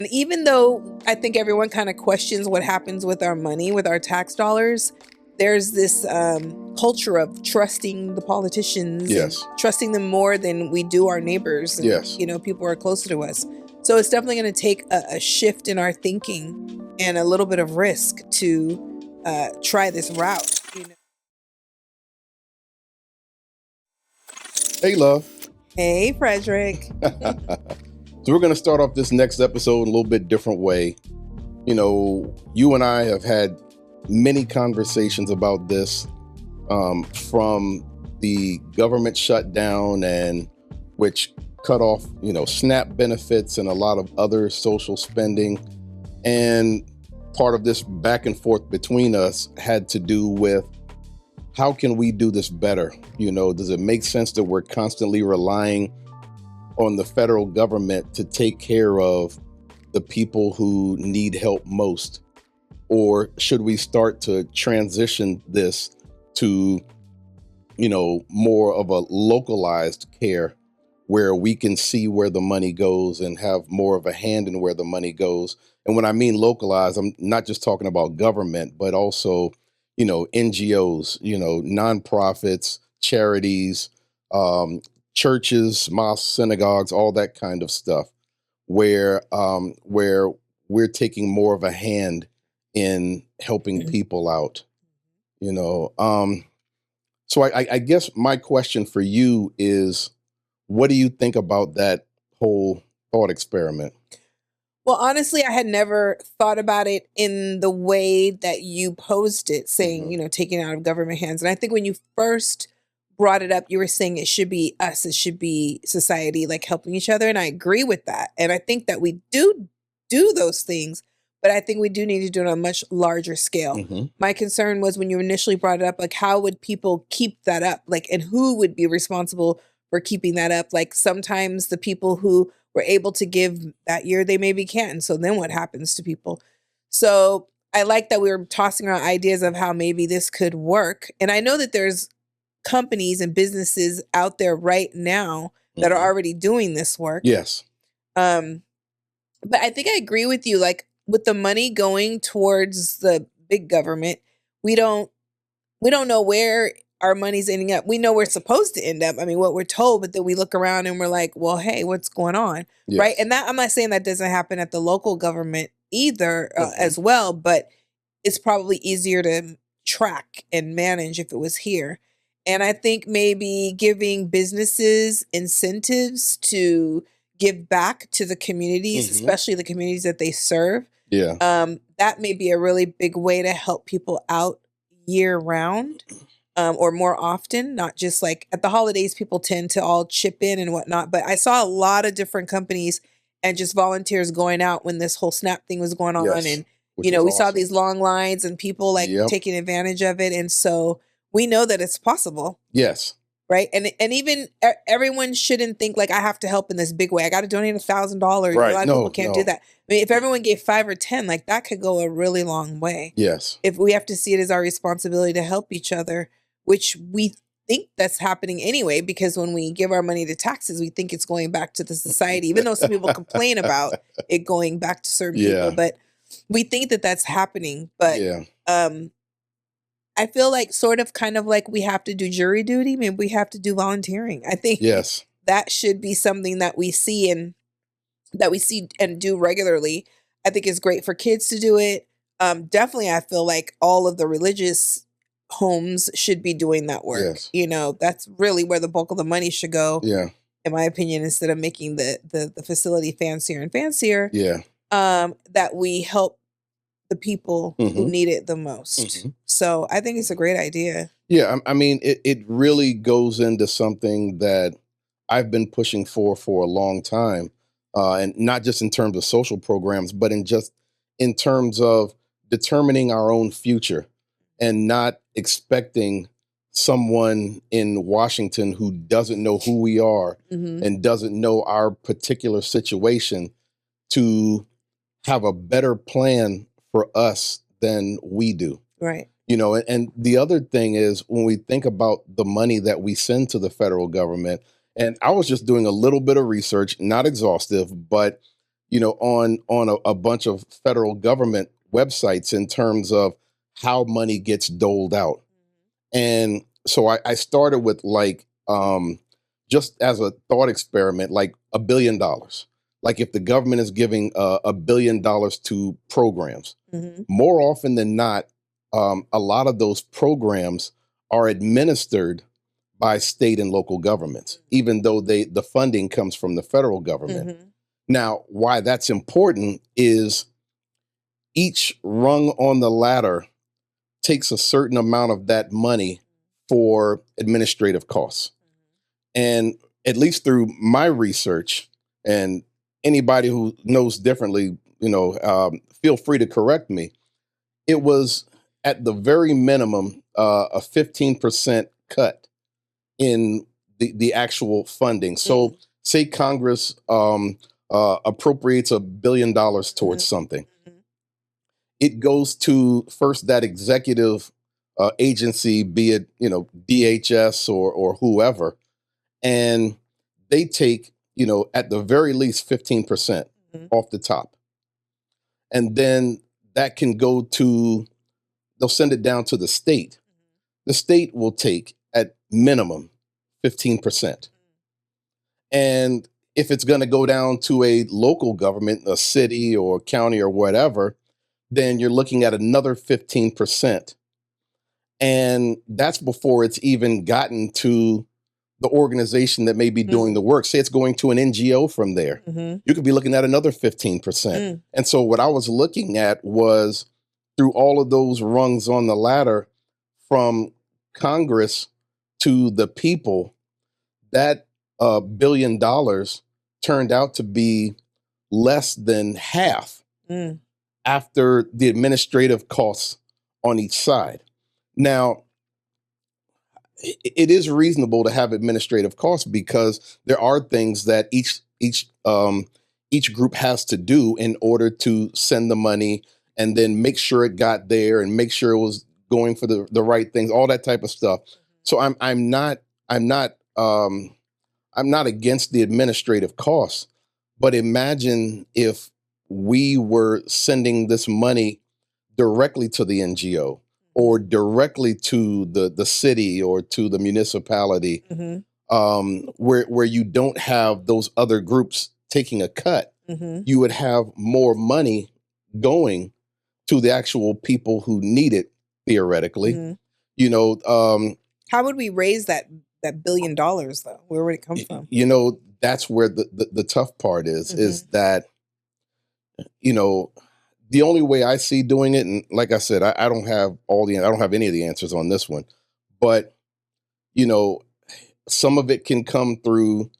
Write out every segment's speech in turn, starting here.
And even though I think everyone kind of questions what happens with our money, with our tax dollars, there's this culture of trusting the politicians and Yes. trusting them more than we do our neighbors and, Yes. people who are closer to us. So it's definitely going to take a shift in our thinking and a little bit of risk to try this route. Hey, love. Hey, Fredrick. So we're going to start off this next episode in a little bit different way. You know, you and I have had many conversations about this, from the government shutdown, and which cut off, SNAP benefits and a lot of other social spending. And part of this back and forth between us had to do with how can we do this better? Does it make sense that we're constantly relying on the federal government to take care of the people who need help most? Or should we start to transition this to, more of a localized care where we can see where the money goes and have more of a hand in where the money goes? And when I mean localized, I'm not just talking about government, but also, NGOs, nonprofits, charities, churches, mosques, synagogues, all that kind of stuff, where we're taking more of a hand in helping people out. So I guess my question for you is, what do you think about that whole thought experiment? Well, honestly, I had never thought about it in the way that you posed it, saying, taking it out of government hands. And I think when you first brought it up, you were saying it should be us, it should be society, like helping each other. And I agree with that. And I think that we do those things, but I think we do need to do it on a much larger scale. Mm-hmm. My concern was when you initially brought it up, like, how would people keep that up? Like, and who would be responsible for keeping that up? Like, sometimes the people who were able to give that year, they maybe can't. And so then what happens to people? So I like that we were tossing around ideas of how maybe this could work. And I know that there's companies and businesses out there right now that are already doing this work. Yes. But I think I agree with you. Like, with the money going towards the big government, we don't know where our money's ending up. We know where it's supposed to end up. I mean, what we're told, but then we look around and we're like, well, hey, what's going on? Yes. Right. And that, I'm not saying that doesn't happen at the local government either, as well, but it's probably easier to track and manage if it was here. And I think maybe giving businesses incentives to give back to the communities, especially the communities that they serve. Yeah. That may be a really big way to help people out year round, or more often, not just like at the holidays, people tend to all chip in and whatnot. But I saw a lot of different companies and just volunteers going out when this whole SNAP thing was going on. Yes, And, we we saw these long lines and people like taking advantage of it. And so we know that it's possible. Yes. Right. And even everyone shouldn't think like, I have to help in this big way. I got to donate $1,000. Right. A lot of people can't do that. I mean, if everyone gave 5 or 10, like that could go a really long way. Yes. If we have to see it as our responsibility to help each other, which we think that's happening anyway, because when we give our money to taxes, we think it's going back to the society, even though some people complain about it going back to certain people, but we think that that's happening. But I feel like sort of kind of like we have to do jury duty. Maybe we have to do volunteering. I think that should be something that we see and do regularly. I think it's great for kids to do it. Definitely, I feel like all of the religious homes should be doing that work. Yes. That's really where the bulk of the money should go. Yeah. In my opinion, instead of making the facility fancier and fancier. Yeah. That we help the people who need it the most. So I think it's a great idea. Yeah. I mean, it really goes into something that I've been pushing for a long time. And not just in terms of social programs, but in terms of determining our own future and not expecting someone in Washington who doesn't know who we are and doesn't know our particular situation to have a better plan for us than we do. Right. And the other thing is when we think about the money that we send to the federal government, and I was just doing a little bit of research, not exhaustive, but on a bunch of federal government websites in terms of how money gets doled out. And so I started with like, just as a thought experiment, like $1 billion. Like if the government is giving $1 billion to programs, more often than not, a lot of those programs are administered by state and local governments, even though the funding comes from the federal government. Now, why that's important is each rung on the ladder takes a certain amount of that money for administrative costs. And at least through my research, and anybody who knows differently, feel free to correct me. It was at the very minimum a 15% cut in the actual funding. So say Congress appropriates $1 billion towards something. It goes to first that executive agency, be it, DHS or whoever, and they take, at the very least 15% off the top. And then that can go to, they'll send it down to the state. The state will take at minimum 15%. And if it's going to go down to a local government, a city or county or whatever, then you're looking at another 15%. And that's before it's even gotten to the organization that may be doing the work. Say it's going to an NGO from there. You could be looking at another 15%. And so what I was looking at was through all of those rungs on the ladder from Congress to the people, that $1 billion turned out to be less than half after the administrative costs on each side. Now, it is reasonable to have administrative costs because there are things that each group has to do in order to send the money and then make sure it got there and make sure it was going for the right things, all that type of stuff. So I'm not against the administrative costs, but imagine if we were sending this money directly to the NGO or directly to the city or to the municipality, where you don't have those other groups taking a cut. You would have more money going to the actual people who need it, theoretically. How would we raise that $1 billion though? Where would it come from? That's where the tough part is that, the only way I see doing it, and like I said, I don't have I don't have any of the answers on this one, but some of it can come through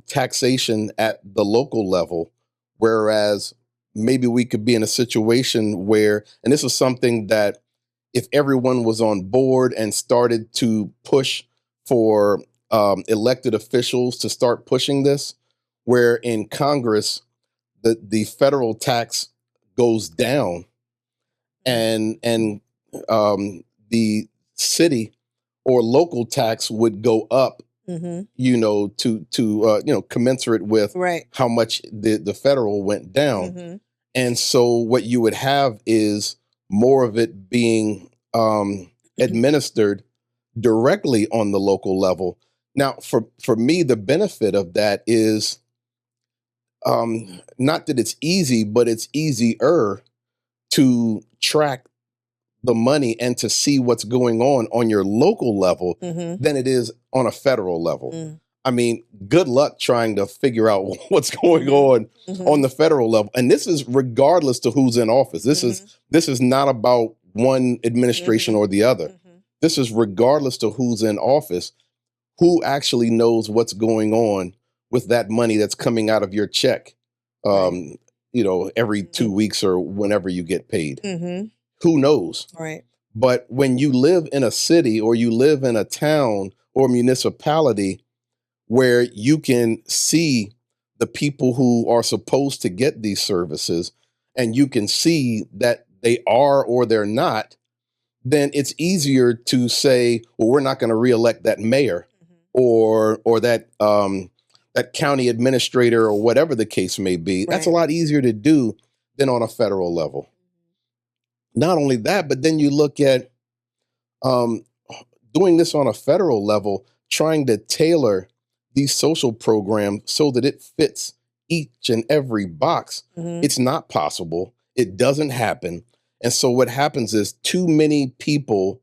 taxation at the local level, whereas maybe we could be in a situation where, and this is something that if everyone was on board and started to push for elected officials to start pushing this, where in Congress, the federal tax goes down and the city or local tax would go up, to commensurate with how much the federal went down. And so what you would have is more of it being administered directly on the local level. Now, for me, the benefit of that is not that it's easy, but it's easier to track the money and to see what's going on your local level than it is on a federal level. I mean, good luck trying to figure out what's going on the federal level. And this is regardless to who's in office. This is not about one administration or the other. This is regardless to who's in office, who actually knows what's going on with that money that's coming out of your check, every 2 weeks or whenever you get paid. Who knows? Right. But when you live in a city or you live in a town or municipality where you can see the people who are supposed to get these services and you can see that they are or they're not, then it's easier to say, well, we're not going to reelect that mayor or that that county administrator or whatever the case may be. That's a lot easier to do than on a federal level. Not only that, but then you look at doing this on a federal level, trying to tailor these social programs so that it fits each and every box. It's not possible. It doesn't happen. And so what happens is too many people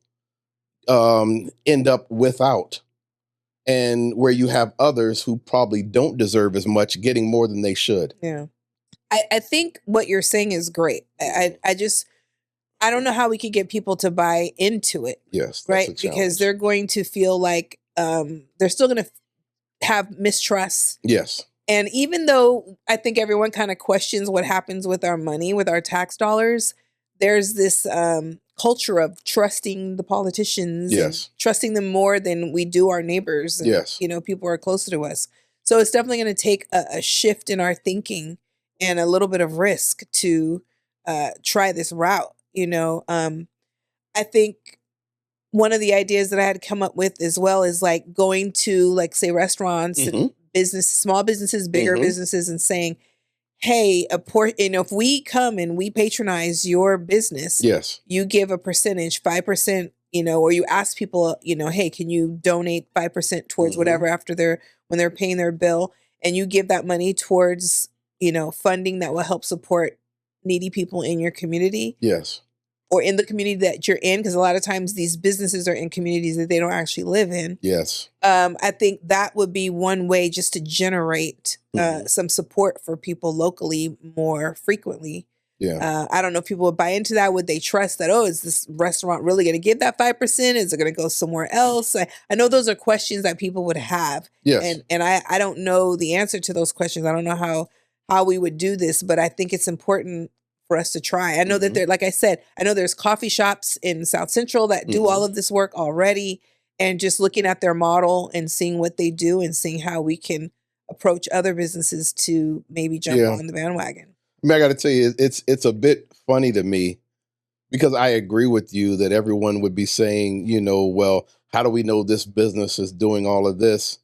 end up without, and where you have others who probably don't deserve as much getting more than they should. Yeah. I think what you're saying is great. I don't know how we could get people to buy into it. Yes. Right. Because they're going to feel like they're still going to have mistrust. Yes. And even though I think everyone kind of questions what happens with our money, with our tax dollars, there's this culture of trusting the politicians, yes, and trusting them more than we do our neighbors. And, yes. You know, people are closer to us. So it's definitely going to take a shift in our thinking and a little bit of risk to try this route. You know, I think one of the ideas that I had come up with as well is like going to, like, say, restaurants and small businesses, bigger businesses, and saying, hey, if we come and we patronize your business, yes, you give a percentage, 5%, you know, or you ask people, you know, hey, can you donate 5% towards whatever when they're paying their bill, and you give that money towards, you know, funding that will help support needy people in your community. Yes. Or in the community that you're in, because a lot of times these businesses are in communities that they don't actually live in. Yes. I think that would be one way just to generate some support for people locally more frequently. Yeah. I don't know if people would buy into that. Would they trust that, oh, is this restaurant really going to give that 5%? Is it going to go somewhere else? I know those are questions that people would have. Yes. And I don't know the answer to those questions. I don't know how we would do this, but I think it's important for us to try. I know that there, like I said, I know there's coffee shops in South Central that do all of this work already, and just looking at their model and seeing what they do and seeing how we can approach other businesses to maybe jump on the bandwagon. I mean, I got to tell you, it's a bit funny to me, because I agree with you that everyone would be saying, you know, well, how do we know this business is doing all of this?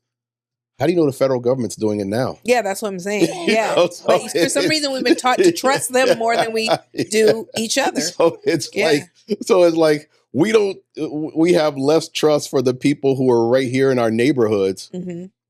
How do you know the federal government's doing it now? Yeah, that's what I'm saying. Yeah. So but for some reason, we've been taught to trust them more than we do each other. So it's like we have less trust for the people who are right here in our neighborhoods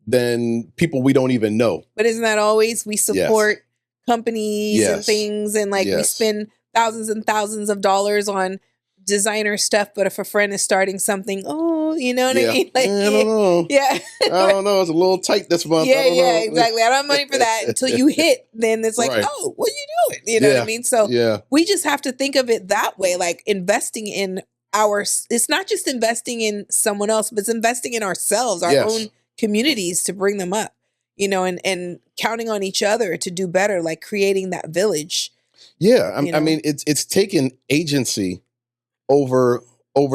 than people we don't even know. But isn't that always we support companies and things, and like we spend thousands and thousands of dollars on designer stuff, but if a friend is starting something, you know what I mean? Like, I don't know. Yeah. I don't know. It's a little tight this month. Yeah, exactly. I don't have money for that until you hit. Then it's like, oh, what are you doing? You know what I mean? So we just have to think of it that way, like investing in it's not just investing in someone else, but it's investing in ourselves, our own communities, to bring them up, you know, and counting on each other to do better, like creating that village. Yeah. I mean, it's taken agency over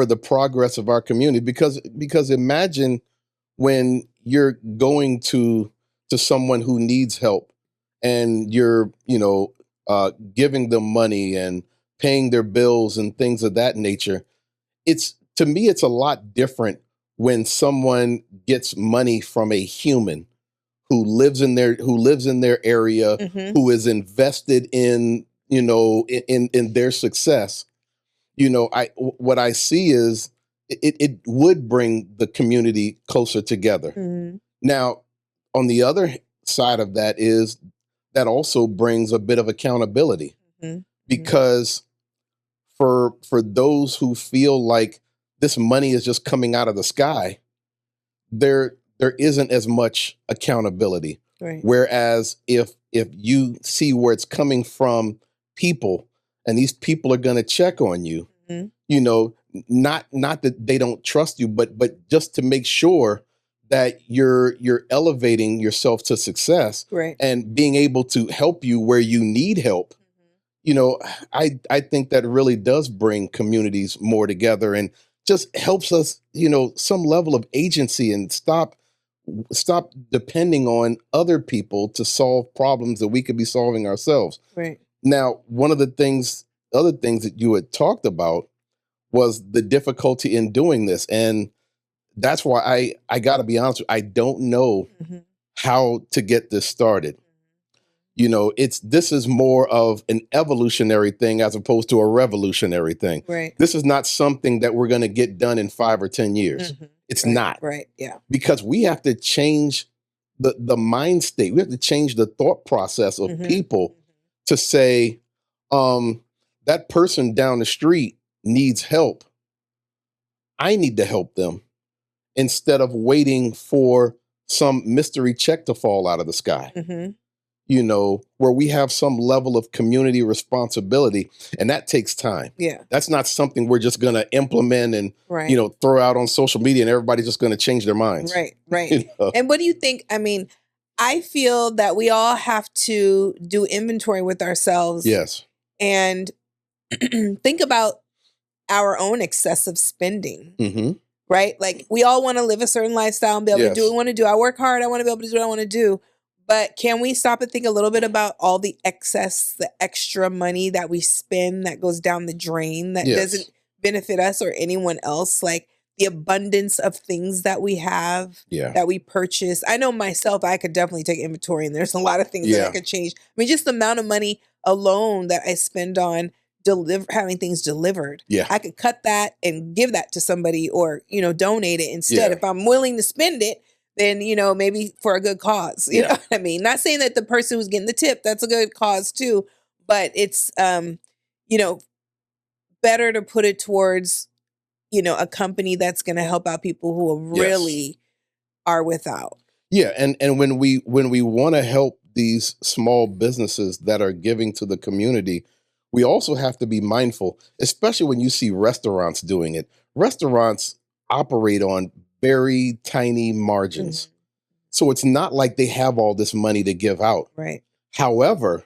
the progress of our community, because imagine when you're going to someone who needs help, and you're, you know, giving them money and paying their bills and things of that nature. To me, it's a lot different when someone gets money from a human who lives in their area, who is invested in, you know, in their success. You know, what I see is it would bring the community closer together. Now, on the other side of that is that also brings a bit of accountability, because for those who feel like this money is just coming out of the sky, there isn't as much accountability. Right. Whereas if you see where it's coming from people, and these people are going to check on you, you know, not that they don't trust you, but just to make sure that you're elevating yourself to success, and being able to help you where you need help. You know, I think that really does bring communities more together, and just helps us, you know, some level of agency, and stop depending on other people to solve problems that we could be solving ourselves. Right. Now, one of the other things that you had talked about was the difficulty in doing this. And that's why I got to be honest with you, I don't know how to get this started. You know, this is more of an evolutionary thing as opposed to a revolutionary thing. Right. This is not something that we're going to get done in 5 or 10 years. It's not. Right. Yeah. Because we have to change the mind state. We have to change the thought process of people to say, that person down the street needs help. I need to help them instead of waiting for some mystery check to fall out of the sky. You know, where we have some level of community responsibility, and that takes time. Yeah. That's not something we're just going to implement and, you know, throw out on social media and everybody's just going to change their minds. Right. Right. You know? And what do you think? I mean, I feel that we all have to do inventory with ourselves. Yes. And think about our own excessive spending. Right? Like, we all want to live a certain lifestyle and be able to do what we want to do. I work hard. I want to be able to do what I want to do. But can we stop and think a little bit about all the excess, the extra money that we spend that goes down the drain that doesn't benefit us or anyone else? Like, the abundance of things that we have, that we purchase. I know myself, I could definitely take inventory, and there's a lot of things that I could change. I mean, just the amount of money alone that I spend on having things delivered. I could cut that and give that to somebody, or, you know, donate it instead. If I'm willing to spend it, then, you know, maybe for a good cause. You know what I mean? Not saying that the person who's getting the tip, that's a good cause too, but it's, you know, better to put it towards, you know, a company that's going to help out people who really are without. Yeah. And when we want to help these small businesses that are giving to the community, we also have to be mindful, especially when you see restaurants doing it. Restaurants operate on very tiny margins. So it's not like they have all this money to give out. Right. However,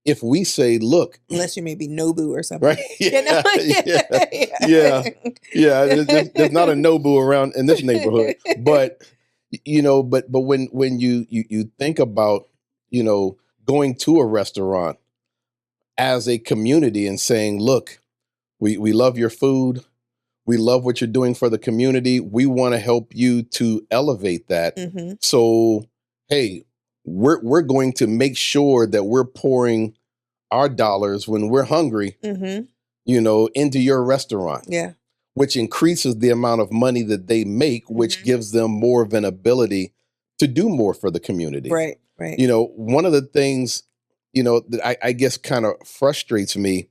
if we say, look, unless you may be Nobu or something. Right. You know? There's not a Nobu around in this neighborhood. But, you know, but when you think about, you know, going to a restaurant as a community and saying, look, we love your food. We love what you're doing for the community. We want to help you to elevate that. So, hey, we're going to make sure that we're pouring our dollars when we're hungry, you know, into your restaurant. Yeah. Which increases the amount of money that they make, which gives them more of an ability to do more for the community. Right, right. You know, one of the things, you know, that I guess kind of frustrates me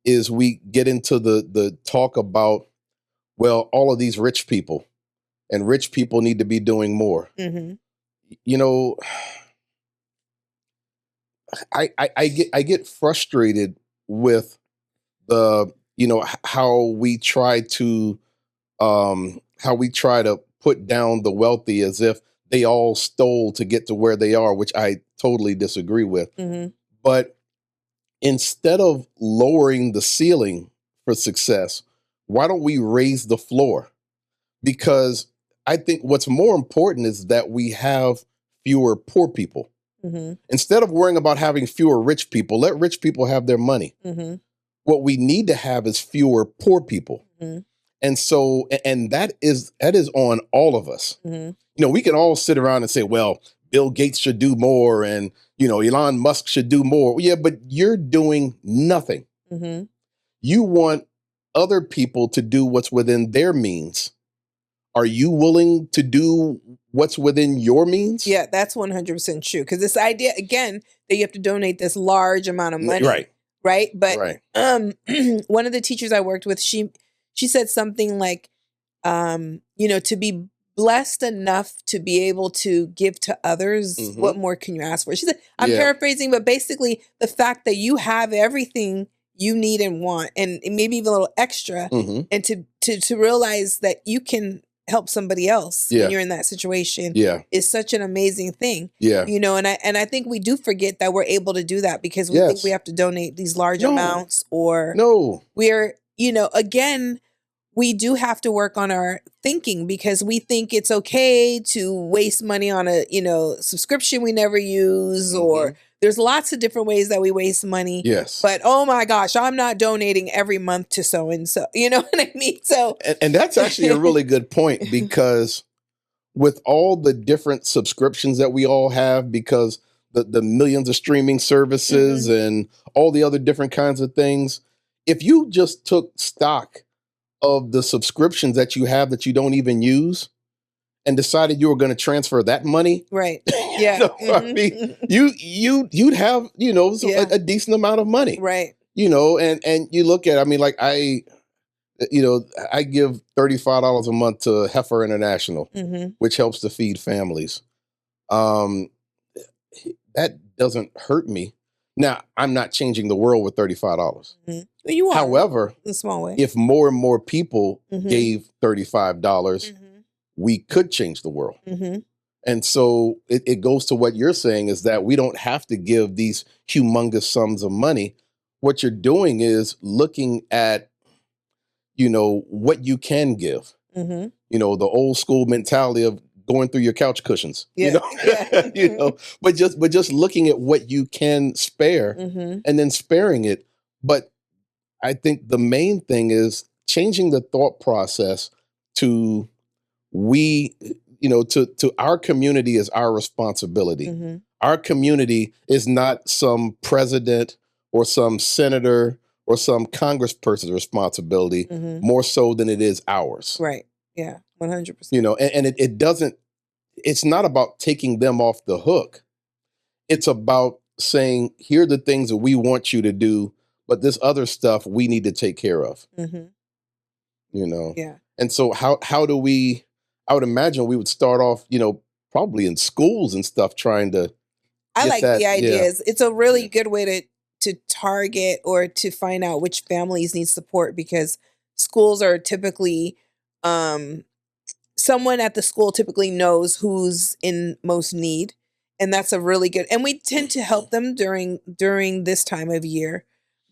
is we get into the talk about, well, all of these rich people, and rich people need to be doing more. You know, I get frustrated with the, you know, how we try to put down the wealthy as if they all stole to get to where they are, which I totally disagree with. But instead of lowering the ceiling for success, why don't we raise the floor? Because I think what's more important is that we have fewer poor people. Instead of worrying about having fewer rich people, let rich people have their money. What we need to have is fewer poor people. And so, and that is on all of us. You know, we can all sit around and say, well, Bill Gates should do more, and, you know, Elon Musk should do more. Yeah, but you're doing nothing. You want other people to do what's within their means. Are you willing to do what's within your means? Yeah, that's 100% true. Because this idea, again, that you have to donate this large amount of money. Right. But one of the teachers I worked with, she said something like, you know, to be blessed enough to be able to give to others, what more can you ask for? She said, I'm paraphrasing, but basically the fact that you have everything you need and want, and maybe even a little extra, and to realize that you can help somebody else when you're in that situation is such an amazing thing. You know, and I think we do forget that we're able to do that because we think we have to donate these large amounts, or we're, you know, again, we do have to work on our thinking, because we think it's okay to waste money on a, you know, subscription we never use, or there's lots of different ways that we waste money. But oh my gosh, I'm not donating every month to so and so. You know what I mean? So, and that's actually a really good point, because with all the different subscriptions that we all have, because the millions of streaming services and all the other different kinds of things, if you just took stock of the subscriptions that you have that you don't even use and decided you were going to transfer that money, Right. Yeah. I mean, you'd have, a decent amount of money, Right. And you look at, I mean, like I give $35 a month to Heifer International, which helps to feed families. That doesn't hurt me. Now, I'm not changing the world with $35. You are. However, in a small way. if more and more people gave $35, we could change the world. And so it goes to what you're saying, is that we don't have to give these humongous sums of money. What you're doing is looking at, what you can give. The old school mentality of going through your couch cushions, but just looking at what you can spare and then sparing it. But I think the main thing is changing the thought process to to our community is our responsibility. Our community is not some president or some senator or some congressperson's responsibility, more so than it is ours. Right. Yeah. 100%. And it doesn't, it's not about taking them off the hook. It's about saying, here are the things that we want you to do, but this other stuff we need to take care of. Yeah. And so how do we, I would imagine we would start off, probably in schools and stuff, trying to I like that, the ideas. It's a really Yeah. good way to target or to find out which families need support, because schools are typically someone at the school typically knows who's in most need, and that's a really good, and we tend to help them during this time of year,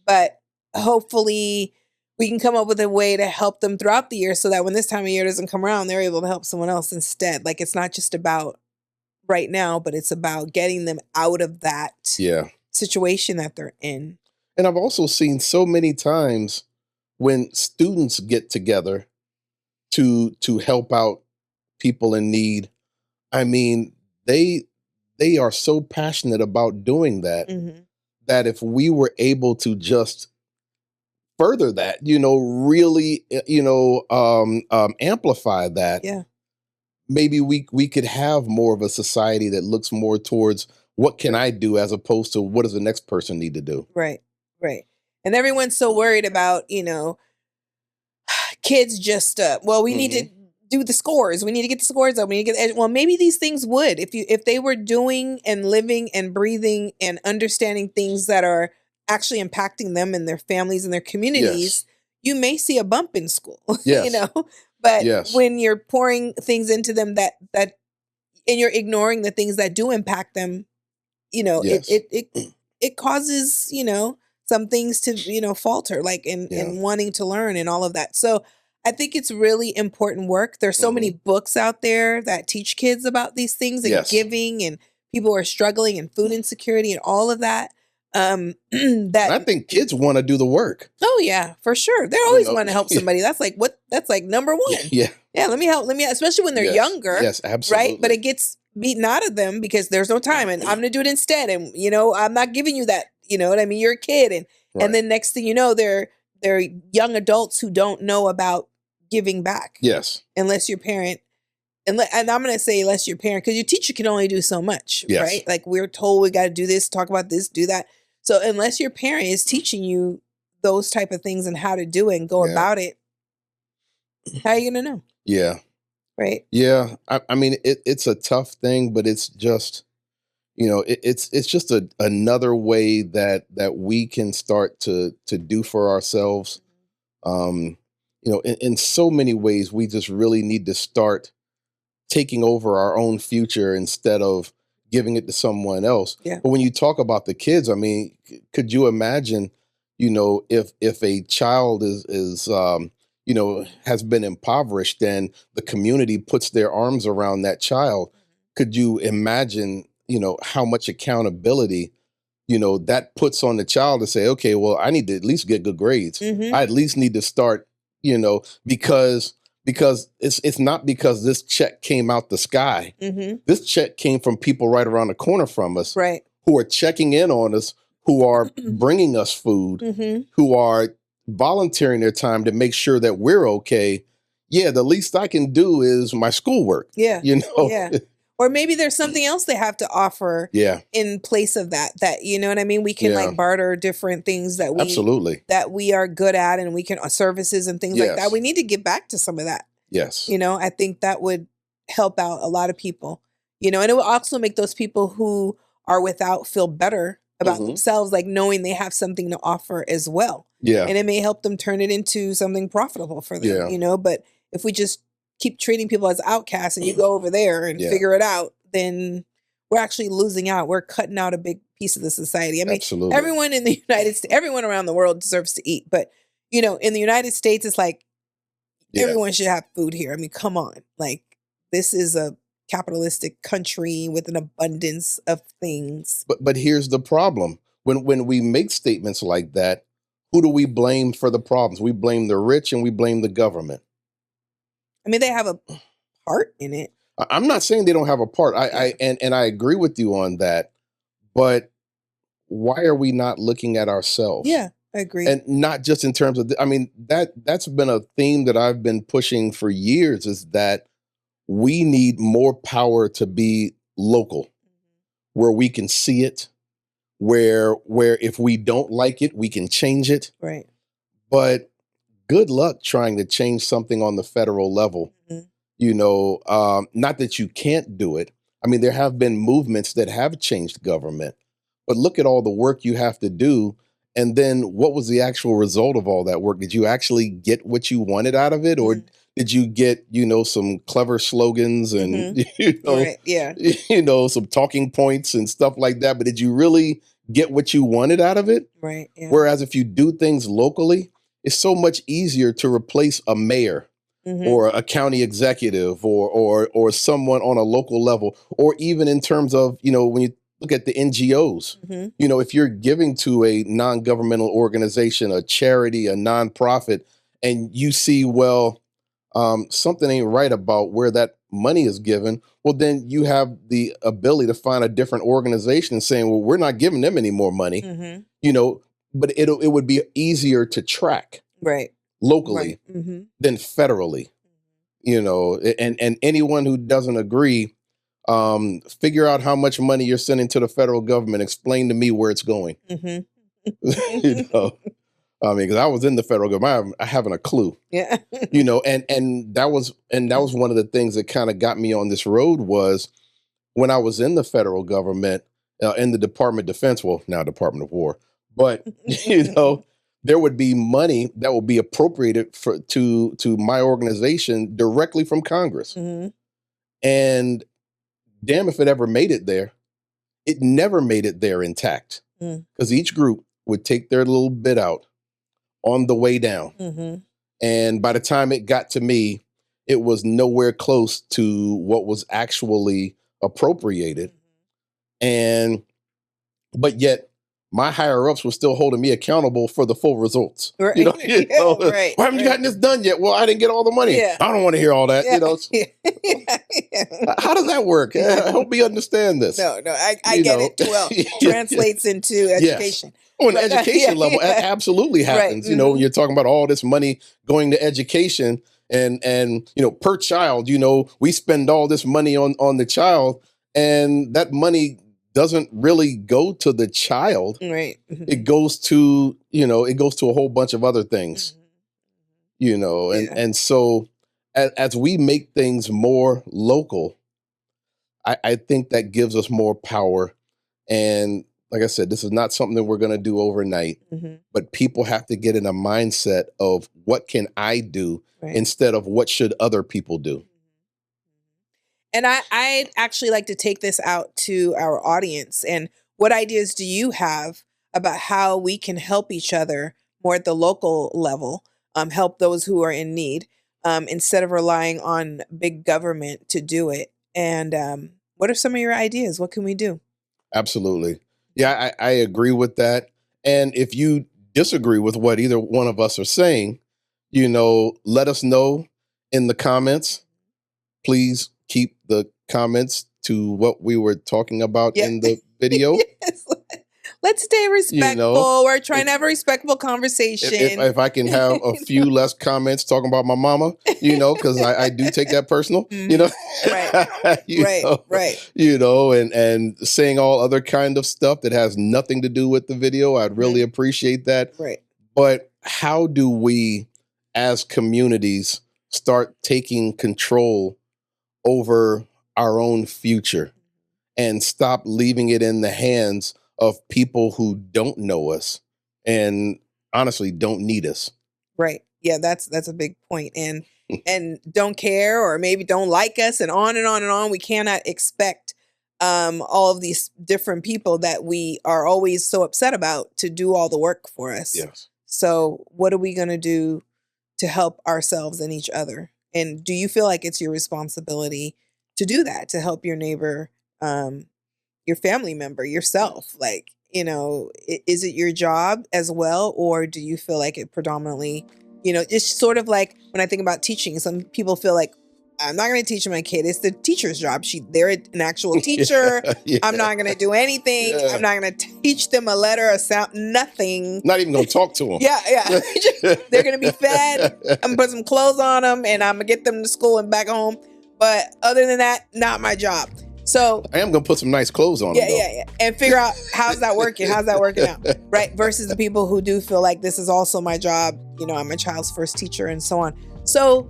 but hopefully we can come up with a way to help them throughout the year, so that when this time of year doesn't come around, they're able to help someone else instead. Like, it's not just about right now, but it's about getting them out of that situation that they're in. And I've also seen so many times when students get together to help out people in need. I mean, they are so passionate about doing that, that if we were able to just further that, really, amplify that, maybe we could have more of a society that looks more towards what can I do, as opposed to what does the next person need to do. Right. And everyone's so worried about, kids just, we need to do the scores. We need to get the scores up. We need to get, well, maybe these things would, if they were doing and living and breathing and understanding things that are actually impacting them and their families and their communities, you may see a bump in school, but when you're pouring things into them that, and you're ignoring the things that do impact them, it causes, some things to, falter, like in wanting to learn and all of that. So I think it's really important work. There's so many books out there that teach kids about these things and giving, and people are struggling, and food insecurity and all of that. And I think kids want to do the work. Oh yeah, for sure. They're always want to help somebody. That's like number one. Yeah. Let me help. Especially when they're younger. Yes, absolutely. Right. But it gets beaten out of them because there's no time, and I'm going to do it instead. And, I'm not giving you that, you know what I mean? You're a kid. And then next thing you know, they're young adults who don't know about giving back. Yes. Unless your parent, and I'm going to say unless your parent, because your teacher can only do so much, right? Like, we're told we got to do this, talk about this, do that. So unless your parent is teaching you those type of things and how to do it and go about it, how are you going to know? Yeah. Right. Yeah. I mean, it's a tough thing, but it's just, it's just another way that we can start to do for ourselves. In so many ways, we just really need to start taking over our own future instead of giving it to someone else. Yeah. But when you talk about the kids, I mean, could you imagine, if a child is has been impoverished and the community puts their arms around that child, could you imagine, how much accountability, that puts on the child to say, okay, well, I need to at least get good grades. I at least need to start, because because it's not because this check came out the sky. Mm-hmm. This check came from people right around the corner from us, Right. who are checking in on us, who are bringing us food, Mm-hmm. who are volunteering their time to make sure that we're okay. Yeah, the least I can do is my schoolwork. Yeah. You know? Yeah. Or maybe there's something else they have to offer Yeah, in place of that, you know what I mean? We can Yeah. like barter different things that absolutely. we are good at, and we can services and things like that. Yes. We need to get back to some of that. Yes. You know, I think that would help out a lot of people, you know, and it will also make those people who are without feel better about Mhm. themselves, like knowing they have something to offer as well. Yeah. And it may help them turn it into something profitable for them, Yeah. you know, but if we just keep treating people as outcasts and you go over there and Yeah. figure it out, then we're actually losing out. We're cutting out a big piece of the society. I mean, Absolutely. everyone in the United States, everyone around the world deserves to eat, but you know, in the United States, it's like, Yeah. everyone should have food here. I mean, come on. Like, this is a capitalistic country with an abundance of things. But here's the problem. When we make statements like that, who do we blame for the problems? We blame the rich and we blame the government. I mean, they have a part in it. I'm not saying they don't have a part. I agree with you on that. But why are we not looking at ourselves? Yeah, I agree. And not just in terms of, I mean, that's been a theme that I've been pushing for years, is that we need more power to be local, where we can see it, where if we don't like it, we can change it. Right. But good luck trying to change something on the federal level. Mhm. You know, not that you can't do it. I mean, there have been movements that have changed government, but look at all the work you have to do. And then what was the actual result of all that work? Did you actually get what you wanted out of it? Or Mhm. did you get, you know, some clever slogans and, you know, Right. Yeah. you know, some talking points and stuff like that? But did you really get what you wanted out of it? Right. Yeah. Whereas if you do things locally, it's so much easier to replace a mayor Mhm. or a county executive or someone on a local level, or even in terms of, you know, when you look at the NGOs, Mhm. you know, if you're giving to a non-governmental organization, a charity, a nonprofit, and you see, well, something ain't right about where that money is given, well, then you have the ability to find a different organization and saying, well, we're not giving them any more money, Mhm. you know, but it would be easier to track Right. locally Right. Mhm. than federally, you know, and anyone who doesn't agree, figure out how much money you're sending to the federal government. Explain to me where it's going. Mhm. You know, I mean, because I was in the federal government, I haven't a clue. Yeah. You know, and that was one of the things that kind of got me on this road, was when I was in the federal government, in the Department of Defense, well, now Department of War, but you know, there would be money that would be appropriated to my organization directly from Congress, Mhm. and damn if it ever made it there. It never made it there intact, Mm. because each group would take their little bit out on the way down. Mhm. And by the time it got to me, it was nowhere close to what was actually appropriated. And, but yet my higher ups were still holding me accountable for the full results. Right. You know, Yeah, right, why haven't you right. gotten this done yet? Well, I didn't get all the money. Yeah. I don't want to hear all that. Yeah. You know, Yeah. how does that work? I hope you understand this. No, I You get know? it well. Yeah. Translates into education. Oh, on the Right. education Yeah, level, yeah. it absolutely happens. Right. You know, when Mhm. you're talking about all this money going to education, and you know, per child, you know, we spend all this money on the child, and that money doesn't really go to the child. Right. Mhm. It goes to, you know, it goes to a whole bunch of other things. Mhm. You know, Yeah. and so as we make things more local, I think that gives us more power. And like I said, this is not something that we're going to do overnight, Mhm. but people have to get in a mindset of what can I do Right. instead of what should other people do. And I'd actually like to take this out to our audience. And what ideas do you have about how we can help each other more at the local level, help those who are in need, instead of relying on big government to do it? And what are some of your ideas? What can we do? Absolutely. Yeah, I agree with that. And if you disagree with what either one of us are saying, you know, let us know. in the comments. Please keep the comments to what we were talking about in the video. Yes. Let's stay respectful. We're trying to have a respectful conversation. If I can have a few less comments talking about my mama, because I do take that personal, Right. And saying all other kind of stuff that has nothing to do with the video, I'd really appreciate that. Right. But how do we, as communities, start taking control over our own future and stop leaving it in the hands of people who don't know us and honestly don't need us? Right. Yeah, that's a big point. And don't care, or maybe don't like us, and on and on and on. We cannot expect all of these different people that we are always so upset about to do all the work for us. Yes. So what are we going to do to help ourselves and each other? And do you feel like it's your responsibility to do that, to help your neighbor, your family member, yourself? Like, is it your job as well? Or do you feel like it predominantly, it's sort of like when I think about teaching, some people feel like, I'm not going to teach my kid. It's the teacher's job. They're an actual teacher. Yeah. I'm not going to do anything. Yeah. I'm not going to teach them a letter, a sound, nothing. Not even going to talk to them. Yeah. They're going to be fed. I'm going to put some clothes on them, and I'm going to get them to school and back home. But other than that, not my job. So I am going to put some nice clothes on them. Yeah. And figure out how's that working? How's that working out? Right. Versus the people who do feel like this is also my job. I'm my child's first teacher and so on. So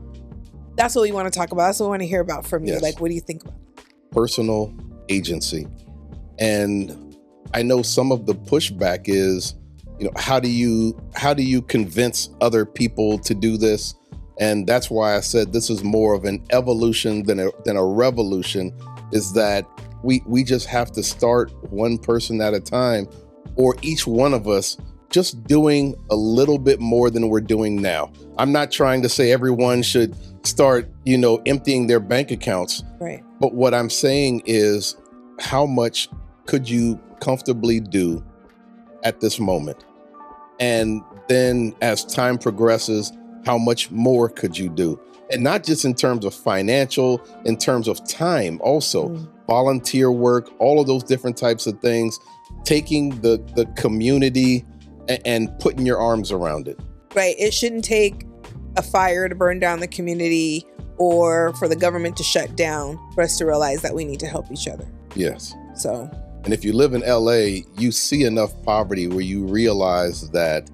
that's what we want to talk about. That's what we want to hear about from you. Yes. Like, what do you think about personal agency? And I know some of the pushback is, how do you convince other people to do this? And that's why I said this is more of an evolution than a revolution, is that we just have to start one person at a time, or each one of us just doing a little bit more than we're doing now. I'm not trying to say everyone should start, emptying their bank accounts. Right. But what I'm saying is, how much could you comfortably do at this moment? And then as time progresses, how much more could you do? And not just in terms of financial, in terms of time also. Volunteer work, all of those different types of things, taking the community and putting your arms around it. Right. It shouldn't take a fire to burn down the community or for the government to shut down for us to realize that we need to help each other. Yes. So. And if you live in LA, you see enough poverty where you realize that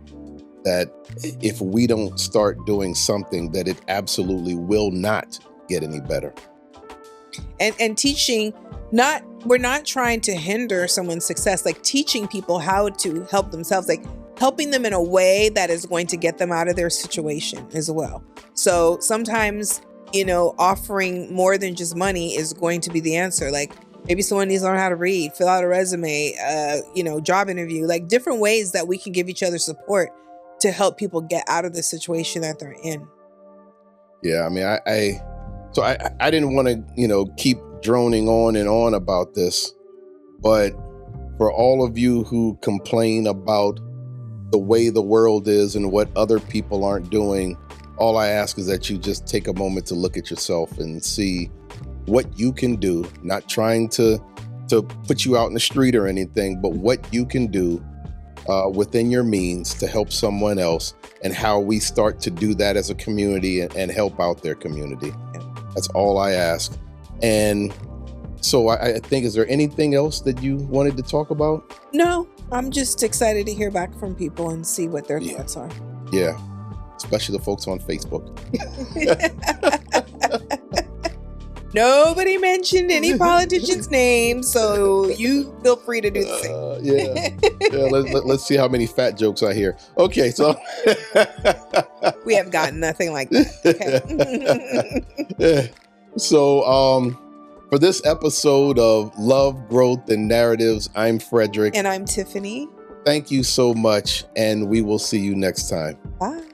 if we don't start doing something, that it absolutely will not get any better. And teaching, we're not trying to hinder someone's success, like teaching people how to help themselves, like helping them in a way that is going to get them out of their situation as well. So sometimes, offering more than just money is going to be the answer. Like maybe someone needs to learn how to read, fill out a resume, job interview, like different ways that we can give each other support to help people get out of the situation that they're in. Yeah, I mean, I didn't want to, keep droning on and on about this, but for all of you who complain about the way the world is and what other people aren't doing, all I ask is that you just take a moment to look at yourself and see what you can do, not trying to put you out in the street or anything, but what you can do within your means to help someone else, and how we start to do that as a community and help out their community. That's all I ask. And so I think, is there anything else that you wanted to talk about? No, I'm just excited to hear back from people and see what their thoughts are. Yeah, especially the folks on Facebook. Nobody mentioned any politicians' names, so you feel free to do the same. Yeah. Let's see how many fat jokes I hear. Okay, so we have gotten nothing like that. Okay. So, for this episode of Love, Growth, and Narratives, I'm Fredrick. And I'm Tiffany. Thank you so much, and we will see you next time. Bye.